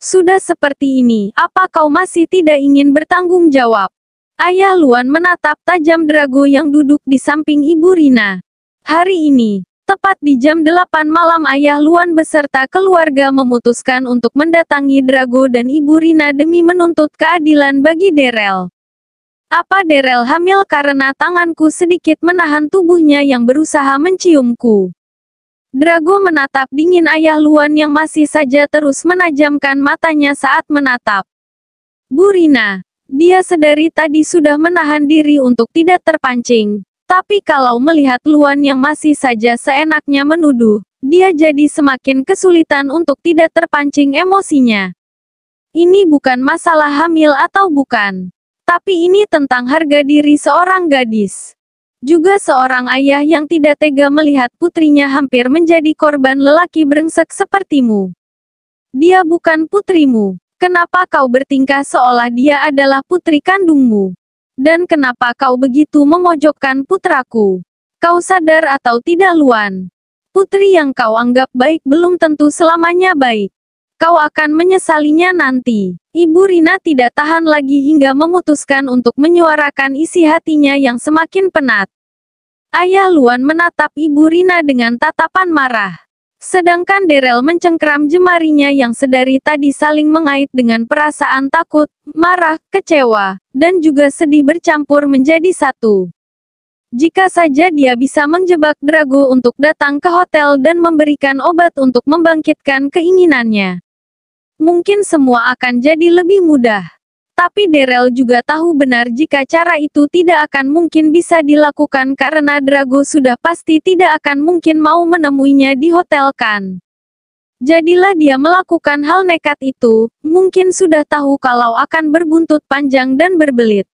Sudah seperti ini, apa kau masih tidak ingin bertanggung jawab? Ayah Luan menatap tajam Drago yang duduk di samping Ibu Rina. Hari ini, tepat di jam 8 malam Ayah Luan beserta keluarga memutuskan untuk mendatangi Drago dan Ibu Rina demi menuntut keadilan bagi Derel. Apa Derel hamil karena tanganku sedikit menahan tubuhnya yang berusaha menciumku? Drago menatap dingin Ayah Luan yang masih saja terus menajamkan matanya saat menatap Bu Rina. Dia sedari tadi sudah menahan diri untuk tidak terpancing. Tapi kalau melihat Luan yang masih saja seenaknya menuduh, dia jadi semakin kesulitan untuk tidak terpancing emosinya. Ini bukan masalah hamil atau bukan. Tapi ini tentang harga diri seorang gadis. Juga seorang ayah yang tidak tega melihat putrinya hampir menjadi korban lelaki brengsek sepertimu. Dia bukan putrimu. Kenapa kau bertingkah seolah dia adalah putri kandungmu? Dan kenapa kau begitu memojokkan putraku? Kau sadar atau tidak Luan? Putri yang kau anggap baik belum tentu selamanya baik. Kau akan menyesalinya nanti. Ibu Rina tidak tahan lagi hingga memutuskan untuk menyuarakan isi hatinya yang semakin penat. Ayah Luan menatap Ibu Rina dengan tatapan marah. Sedangkan Derel mencengkeram jemarinya yang sedari tadi saling mengait dengan perasaan takut, marah, kecewa, dan juga sedih bercampur menjadi satu. Jika saja dia bisa menjebak Drago untuk datang ke hotel dan memberikan obat untuk membangkitkan keinginannya, mungkin semua akan jadi lebih mudah. Tapi Derel juga tahu benar jika cara itu tidak akan mungkin bisa dilakukan karena Drago sudah pasti tidak akan mungkin mau menemuinya di hotel kan. Jadilah dia melakukan hal nekat itu, mungkin sudah tahu kalau akan berbuntut panjang dan berbelit.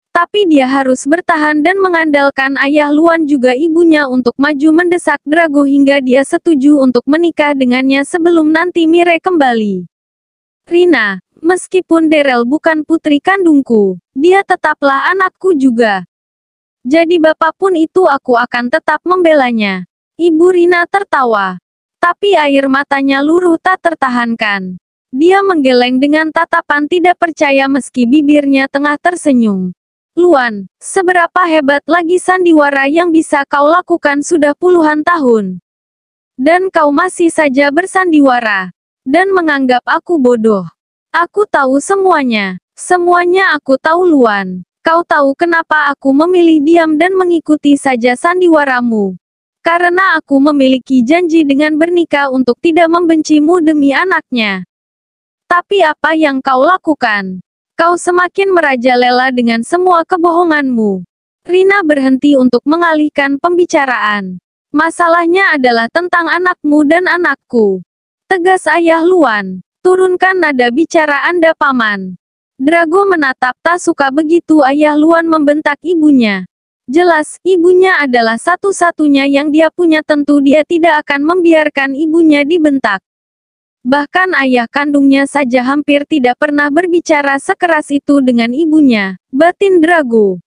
Tapi dia harus bertahan dan mengandalkan Ayah Luan juga ibunya untuk maju mendesak Drago hingga dia setuju untuk menikah dengannya sebelum nanti Mire kembali. Rina, meskipun Derel bukan putri kandungku, dia tetaplah anakku juga. Jadi apapun itu aku akan tetap membelanya. Ibu Rina tertawa. Tapi air matanya luruh tak tertahankan. Dia menggeleng dengan tatapan tidak percaya meski bibirnya tengah tersenyum. Luan, seberapa hebat lagi sandiwara yang bisa kau lakukan sudah puluhan tahun. Dan kau masih saja bersandiwara. Dan menganggap aku bodoh. Aku tahu semuanya. Semuanya aku tahu Luan. Kau tahu kenapa aku memilih diam dan mengikuti saja sandiwaramu. Karena aku memiliki janji dengan bernikah untuk tidak membencimu demi anaknya. Tapi apa yang kau lakukan? Kau semakin merajalela dengan semua kebohonganmu. Rina berhenti untuk mengalihkan pembicaraan. Masalahnya adalah tentang anakmu dan anakku. Tegas Ayah Luan. Turunkan nada bicara Anda paman. Drago menatap tak suka begitu Ayah Luan membentak ibunya. Jelas, ibunya adalah satu-satunya yang dia punya tentu dia tidak akan membiarkan ibunya dibentak. Bahkan ayah kandungnya saja hampir tidak pernah berbicara sekeras itu dengan ibunya, batin Drago.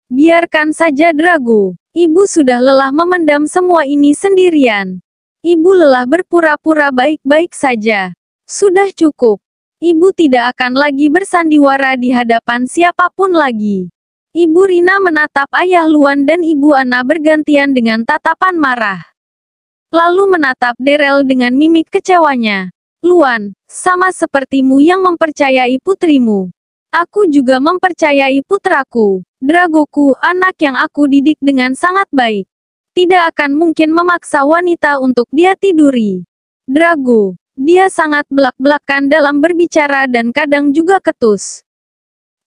Biarkan saja Drago. Ibu sudah lelah memendam semua ini sendirian. Ibu lelah berpura-pura baik-baik saja. Sudah cukup. Ibu tidak akan lagi bersandiwara di hadapan siapapun lagi. Ibu Rina menatap Ayah Luan dan Ibu Ana bergantian dengan tatapan marah. Lalu menatap Derel dengan mimik kecewanya. Luan, sama sepertimu yang mempercayai putrimu. Aku juga mempercayai putraku. Dragoku, anak yang aku didik dengan sangat baik. Tidak akan mungkin memaksa wanita untuk dia tiduri. Drago, dia sangat belak-belakan dalam berbicara dan kadang juga ketus.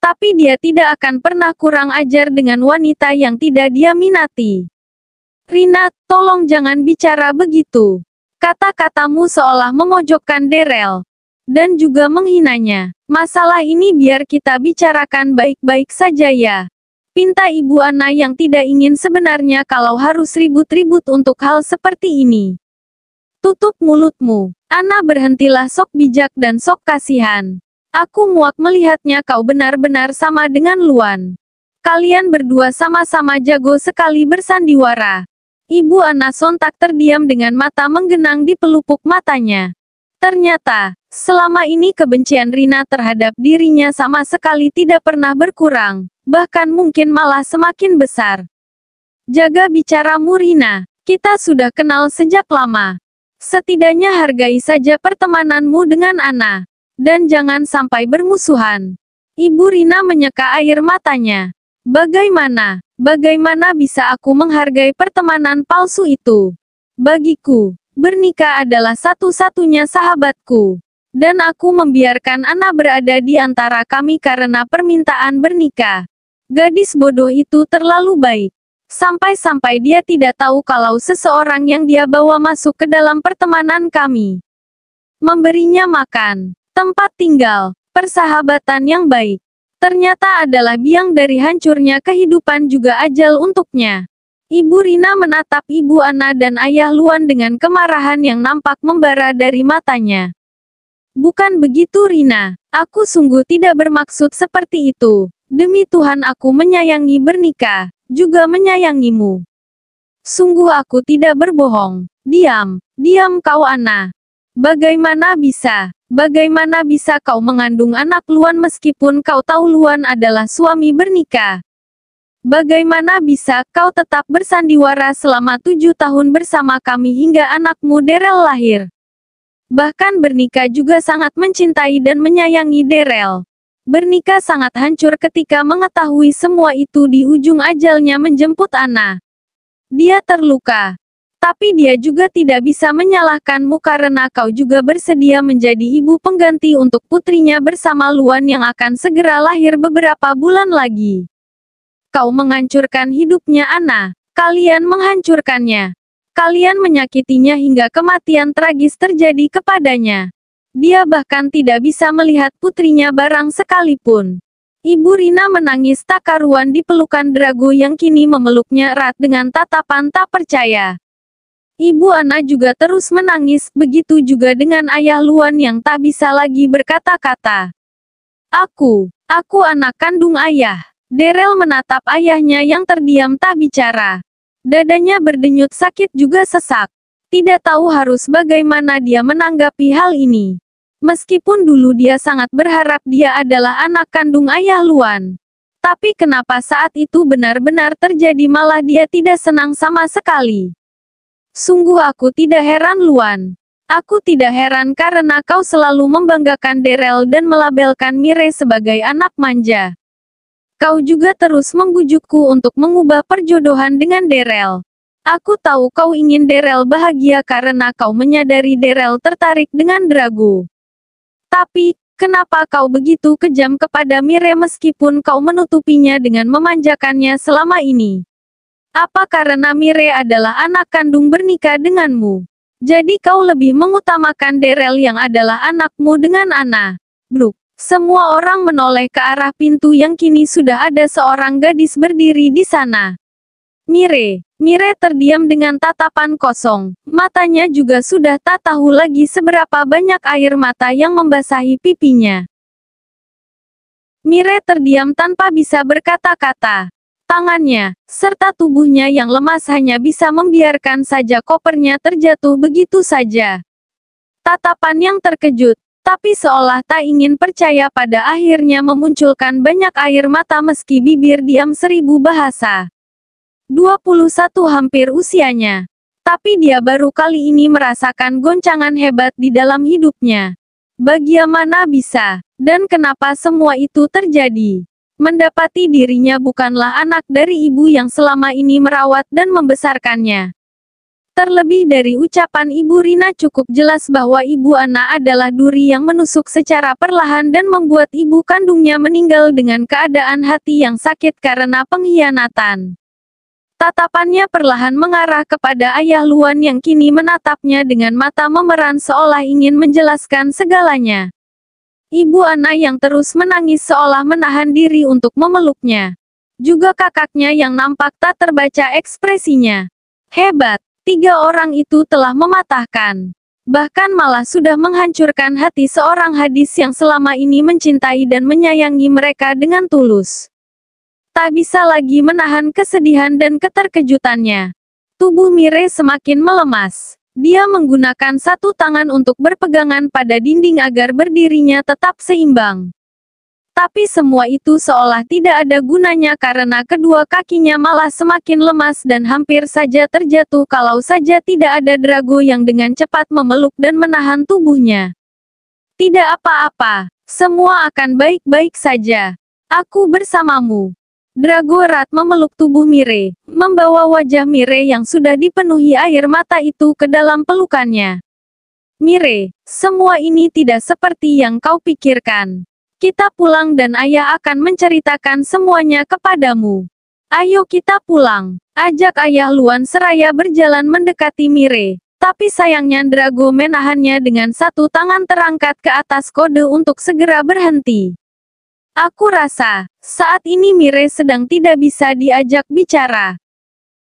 Tapi dia tidak akan pernah kurang ajar dengan wanita yang tidak dia minati. Rina, tolong jangan bicara begitu. Kata-katamu seolah memojokkan Derel. Dan juga menghinanya. Masalah ini biar kita bicarakan baik-baik saja ya. Pinta Ibu Ana yang tidak ingin sebenarnya kalau harus ribut-ribut untuk hal seperti ini. Tutup mulutmu. Ana berhentilah sok bijak dan sok kasihan. Aku muak melihatnya kau benar-benar sama dengan Luan. Kalian berdua sama-sama jago sekali bersandiwara. Ibu Ana sontak terdiam dengan mata menggenang di pelupuk matanya. Ternyata, selama ini kebencian Rina terhadap dirinya sama sekali tidak pernah berkurang, bahkan mungkin malah semakin besar. Jaga bicaramu Rina, kita sudah kenal sejak lama. Setidaknya hargai saja pertemananmu dengan Ana. Dan jangan sampai bermusuhan. Ibu Rina menyeka air matanya. Bagaimana bisa aku menghargai pertemanan palsu itu? Bagiku, Bernika adalah satu-satunya sahabatku. Dan aku membiarkan Ana berada di antara kami karena permintaan Bernika. Gadis bodoh itu terlalu baik. Sampai-sampai dia tidak tahu kalau seseorang yang dia bawa masuk ke dalam pertemanan kami. Memberinya makan, tempat tinggal, persahabatan yang baik. Ternyata adalah biang dari hancurnya kehidupan juga ajal untuknya. Ibu Rina menatap Ibu Ana dan Ayah Luan dengan kemarahan yang nampak membara dari matanya. Bukan begitu Rina, aku sungguh tidak bermaksud seperti itu. Demi Tuhan aku menyayangi Bernika, juga menyayangimu. Sungguh aku tidak berbohong. Diam kau Ana. Bagaimana bisa kau mengandung anak Luan meskipun kau tahu Luan adalah suami Bernika? Bagaimana bisa kau tetap bersandiwara selama 7 tahun bersama kami hingga anakmu Derel lahir? Bahkan Bernika juga sangat mencintai dan menyayangi Derel. Bernika sangat hancur ketika mengetahui semua itu di ujung ajalnya menjemput Ana. Dia terluka. Tapi dia juga tidak bisa menyalahkanmu karena kau juga bersedia menjadi ibu pengganti untuk putrinya bersama Luan yang akan segera lahir beberapa bulan lagi. Kau menghancurkan hidupnya Ana. Kalian menghancurkannya. Kalian menyakitinya hingga kematian tragis terjadi kepadanya. Dia bahkan tidak bisa melihat putrinya barang sekalipun. Ibu Rina menangis tak karuan di pelukan Drago yang kini memeluknya erat dengan tatapan tak percaya. Ibu Ana juga terus menangis, begitu juga dengan Ayah Luan yang tak bisa lagi berkata-kata. Aku anak kandung ayah. Derel menatap ayahnya yang terdiam tak bicara. Dadanya berdenyut sakit juga sesak. Tidak tahu harus bagaimana dia menanggapi hal ini. Meskipun dulu dia sangat berharap dia adalah anak kandung Ayah Luan. Tapi kenapa saat itu benar-benar terjadi malah dia tidak senang sama sekali. Sungguh aku tidak heran Luan. Aku tidak heran karena kau selalu membanggakan Derel dan melabelkan Mire sebagai anak manja. Kau juga terus membujukku untuk mengubah perjodohan dengan Derel. Aku tahu kau ingin Derel bahagia karena kau menyadari Derel tertarik dengan Drago. Tapi, kenapa kau begitu kejam kepada Mire meskipun kau menutupinya dengan memanjakannya selama ini? Apa karena Mire adalah anak kandung Bernika denganmu? Jadi kau lebih mengutamakan Derel yang adalah anakmu dengan Ana? Bruk. Semua orang menoleh ke arah pintu yang kini sudah ada seorang gadis berdiri di sana. Mire terdiam dengan tatapan kosong. Matanya juga sudah tak tahu lagi seberapa banyak air mata yang membasahi pipinya. Mire terdiam tanpa bisa berkata-kata. Tangannya, serta tubuhnya yang lemas hanya bisa membiarkan saja kopernya terjatuh begitu saja. Tatapan yang terkejut, tapi seolah tak ingin percaya pada akhirnya memunculkan banyak air mata meski bibir diam 1000 bahasa. 21 hampir usianya. Tapi dia baru kali ini merasakan goncangan hebat di dalam hidupnya. Bagaimana bisa? Dan kenapa semua itu terjadi? Mendapati dirinya bukanlah anak dari ibu yang selama ini merawat dan membesarkannya. Terlebih dari ucapan Ibu Rina cukup jelas bahwa Ibu Ana adalah duri yang menusuk secara perlahan dan membuat ibu kandungnya meninggal dengan keadaan hati yang sakit karena pengkhianatan. Tatapannya perlahan mengarah kepada Ayah Luan yang kini menatapnya dengan mata memeran seolah ingin menjelaskan segalanya. Ibu Ana yang terus menangis seolah menahan diri untuk memeluknya. Juga kakaknya yang nampak tak terbaca ekspresinya. Hebat! 3 orang itu telah mematahkan, bahkan malah sudah menghancurkan hati seorang gadis yang selama ini mencintai dan menyayangi mereka dengan tulus. Tak bisa lagi menahan kesedihan dan keterkejutannya. Tubuh Mire semakin melemas. Dia menggunakan satu tangan untuk berpegangan pada dinding agar berdirinya tetap seimbang. Tapi semua itu seolah tidak ada gunanya karena kedua kakinya malah semakin lemas dan hampir saja terjatuh kalau saja tidak ada Drago yang dengan cepat memeluk dan menahan tubuhnya. Tidak apa-apa, semua akan baik-baik saja. Aku bersamamu. Drago erat memeluk tubuh Mire, membawa wajah Mire yang sudah dipenuhi air mata itu ke dalam pelukannya. Mire, semua ini tidak seperti yang kau pikirkan. Kita pulang dan ayah akan menceritakan semuanya kepadamu. Ayo kita pulang. Ajak ayah Luan seraya berjalan mendekati Mire. Tapi sayangnya Drago menahannya dengan satu tangan terangkat ke atas kode untuk segera berhenti. Aku rasa, saat ini Mire sedang tidak bisa diajak bicara.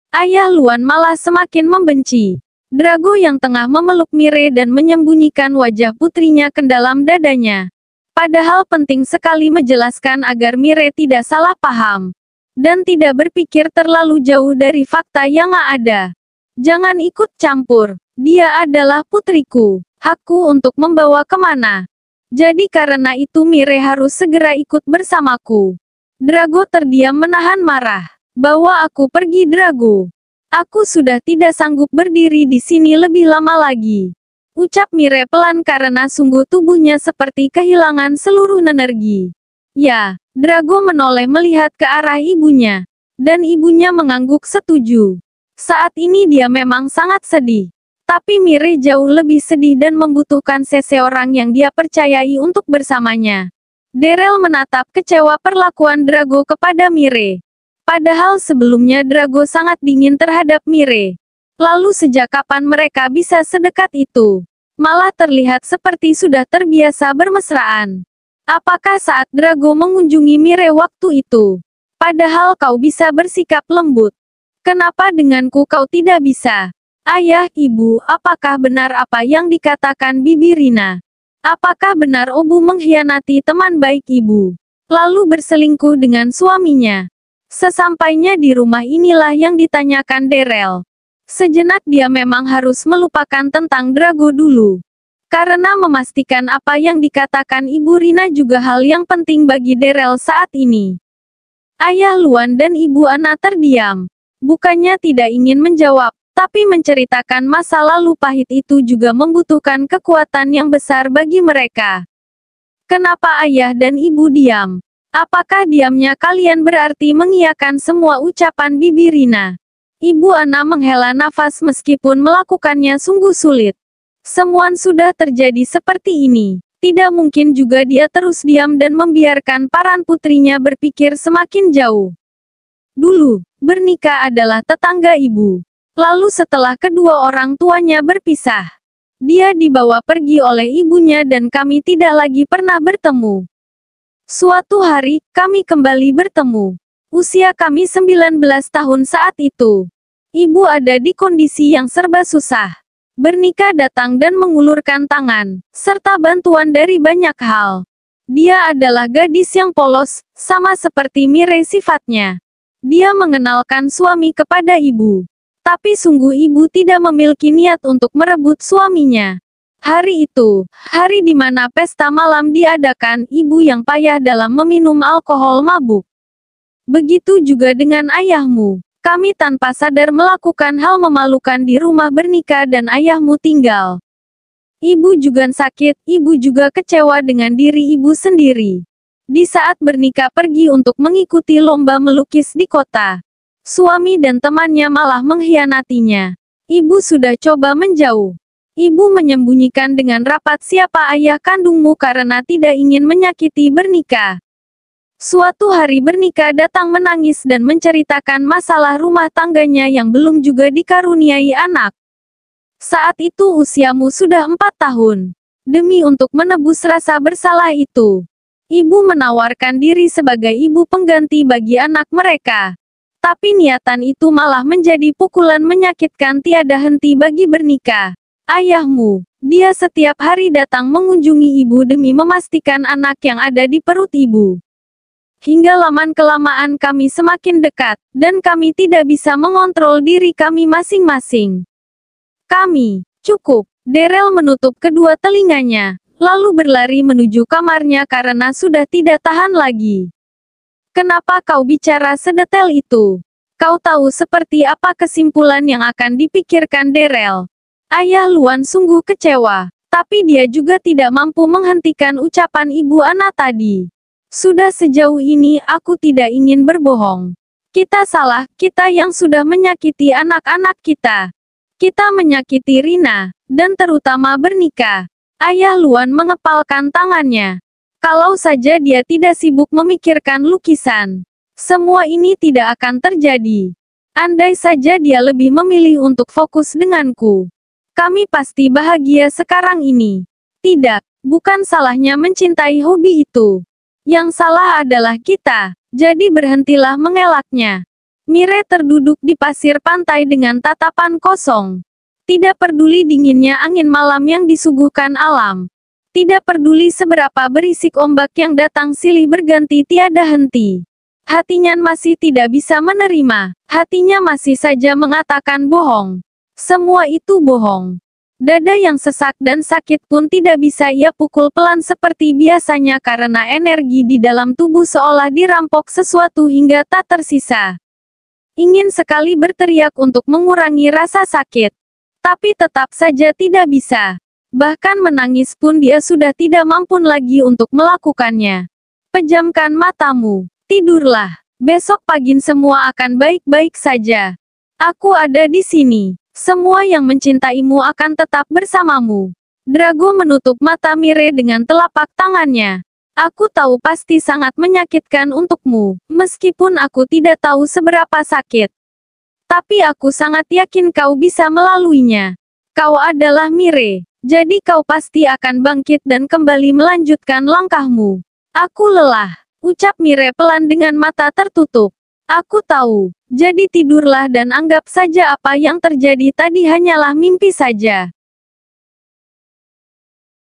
Ayah Luan malah semakin membenci. Drago yang tengah memeluk Mire dan menyembunyikan wajah putrinya ke dalam dadanya. Padahal penting sekali menjelaskan agar Mire tidak salah paham. Dan tidak berpikir terlalu jauh dari fakta yang ada. Jangan ikut campur. Dia adalah putriku. Hakku untuk membawa kemana. Jadi karena itu Mire harus segera ikut bersamaku. Drago terdiam menahan marah. Bawa aku pergi Drago. Aku sudah tidak sanggup berdiri di sini lebih lama lagi. Ucap Mire pelan karena sungguh tubuhnya seperti kehilangan seluruh energi. Ya, Drago menoleh melihat ke arah ibunya. Dan ibunya mengangguk setuju. Saat ini dia memang sangat sedih. Tapi Mire jauh lebih sedih dan membutuhkan seseorang yang dia percayai untuk bersamanya. Darrell menatap kecewa perlakuan Drago kepada Mire. Padahal sebelumnya Drago sangat dingin terhadap Mire. Lalu sejak kapan mereka bisa sedekat itu? Malah terlihat seperti sudah terbiasa bermesraan. Apakah saat Drago mengunjungi Mire waktu itu? Padahal kau bisa bersikap lembut. Kenapa denganku kau tidak bisa? Ayah, ibu, apakah benar apa yang dikatakan Bibi Rina? Apakah benar Obu mengkhianati teman baik ibu? Lalu berselingkuh dengan suaminya? Sesampainya di rumah inilah yang ditanyakan Darrell. Sejenak dia memang harus melupakan tentang Drago dulu. Karena memastikan apa yang dikatakan Ibu Rina juga hal yang penting bagi Darrell saat ini. Ayah Luan dan Ibu Ana terdiam. Bukannya tidak ingin menjawab, tapi menceritakan masa lalu pahit itu juga membutuhkan kekuatan yang besar bagi mereka. Kenapa ayah dan ibu diam? Apakah diamnya kalian berarti mengiyakan semua ucapan Bibi Rina? Ibu Ana menghela nafas meskipun melakukannya sungguh sulit. Semua sudah terjadi seperti ini. Tidak mungkin juga dia terus diam dan membiarkan paran putrinya berpikir semakin jauh. Dulu, Bernika adalah tetangga ibu. Lalu setelah kedua orang tuanya berpisah, dia dibawa pergi oleh ibunya dan kami tidak lagi pernah bertemu. Suatu hari, kami kembali bertemu. Usia kami 19 tahun saat itu. Ibu ada di kondisi yang serba susah. Bernika datang dan mengulurkan tangan, serta bantuan dari banyak hal. Dia adalah gadis yang polos, sama seperti Mire sifatnya. Dia mengenalkan suami kepada ibu. Tapi sungguh ibu tidak memiliki niat untuk merebut suaminya. Hari itu, hari di mana pesta malam diadakan, ibu yang payah dalam meminum alkohol mabuk. Begitu juga dengan ayahmu. Kami tanpa sadar melakukan hal memalukan di rumah Bernika dan ayahmu tinggal. Ibu juga sakit, ibu juga kecewa dengan diri ibu sendiri. Di saat Bernika pergi untuk mengikuti lomba melukis di kota, suami dan temannya malah mengkhianatinya. Ibu sudah coba menjauh. Ibu menyembunyikan dengan rapat siapa ayah kandungmu karena tidak ingin menyakiti Bernika. Suatu hari Bernika datang menangis dan menceritakan masalah rumah tangganya yang belum juga dikaruniai anak. Saat itu usiamu sudah 4 tahun. Demi untuk menebus rasa bersalah itu, ibu menawarkan diri sebagai ibu pengganti bagi anak mereka. Tapi niatan itu malah menjadi pukulan menyakitkan tiada henti bagi Bernika. Ayahmu, dia setiap hari datang mengunjungi ibu demi memastikan anak yang ada di perut ibu. Hingga lama-kelamaan kami semakin dekat, dan kami tidak bisa mengontrol diri kami masing-masing. Kami Cukup. Daryl menutup kedua telinganya, lalu berlari menuju kamarnya karena sudah tidak tahan lagi. Kenapa kau bicara sedetail itu? Kau tahu seperti apa kesimpulan yang akan dipikirkan Daryl? Ayah Luan sungguh kecewa, tapi dia juga tidak mampu menghentikan ucapan ibu Ana tadi. Sudah sejauh ini aku tidak ingin berbohong. Kita salah, kita yang sudah menyakiti anak-anak kita. Kita menyakiti Rina, dan terutama bernikah. Ayah Luan mengepalkan tangannya. Kalau saja dia tidak sibuk memikirkan lukisan, semua ini tidak akan terjadi. Andai saja dia lebih memilih untuk fokus denganku, kami pasti bahagia sekarang ini. Tidak, bukan salahnya mencintai hobi itu. Yang salah adalah kita, jadi berhentilah mengelaknya. Mire terduduk di pasir pantai dengan tatapan kosong. Tidak peduli dinginnya angin malam yang disuguhkan alam. Tidak peduli seberapa berisik ombak yang datang silih berganti tiada henti. Hatinya masih tidak bisa menerima. Hatinya masih saja mengatakan bohong. Semua itu bohong. Dada yang sesak dan sakit pun tidak bisa ia pukul pelan seperti biasanya karena energi di dalam tubuh seolah dirampok sesuatu hingga tak tersisa. Ingin sekali berteriak untuk mengurangi rasa sakit. Tapi tetap saja tidak bisa. Bahkan menangis pun dia sudah tidak mampu lagi untuk melakukannya. Pejamkan matamu. Tidurlah. Besok pagi semua akan baik-baik saja. Aku ada di sini. Semua yang mencintaimu akan tetap bersamamu. Drago menutup mata Mire dengan telapak tangannya. Aku tahu pasti sangat menyakitkan untukmu, meskipun aku tidak tahu seberapa sakit. Tapi aku sangat yakin kau bisa melaluinya. Kau adalah Mire. Jadi kau pasti akan bangkit dan kembali melanjutkan langkahmu. Aku lelah, ucap Mire pelan dengan mata tertutup. Aku tahu, jadi tidurlah dan anggap saja apa yang terjadi tadi hanyalah mimpi saja.